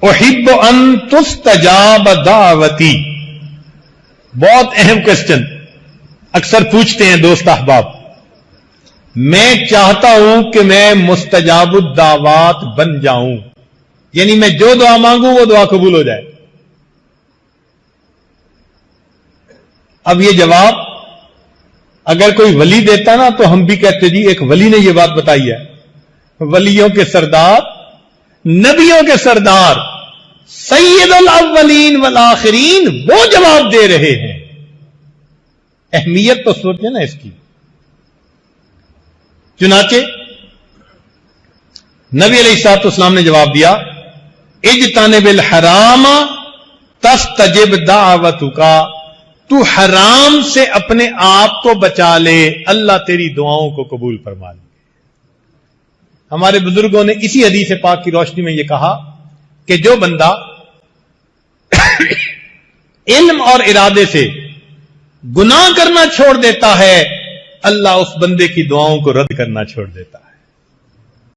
احب ان تستجاب دعوتی، بہت اہم کوسچن اکثر پوچھتے ہیں دوست احباب. میں چاہتا ہوں کہ میں مستجاب الدعوات بن جاؤں، یعنی میں جو دعا مانگوں وہ دعا قبول ہو جائے. اب یہ جواب اگر کوئی ولی دیتا نا تو ہم بھی کہتے جی ایک ولی نے یہ بات بتائی ہے. ولیوں کے سردار، نبیوں کے سردار، سید الاولین والآخرین وہ جواب دے رہے ہیں. اہمیت تو سوچیں نا اس کی. چنانچہ نبی علیہ الصلوۃ والسلام نے جواب دیا اجتنب الحرام تستجب دعوتک، تو حرام سے اپنے آپ کو بچا لے، اللہ تیری دعاؤں کو قبول فرما لے. ہمارے بزرگوں نے اسی حدیث پاک کی روشنی میں یہ کہا کہ جو بندہ علم اور ارادے سے گناہ کرنا چھوڑ دیتا ہے، اللہ اس بندے کی دعاؤں کو رد کرنا چھوڑ دیتا ہے.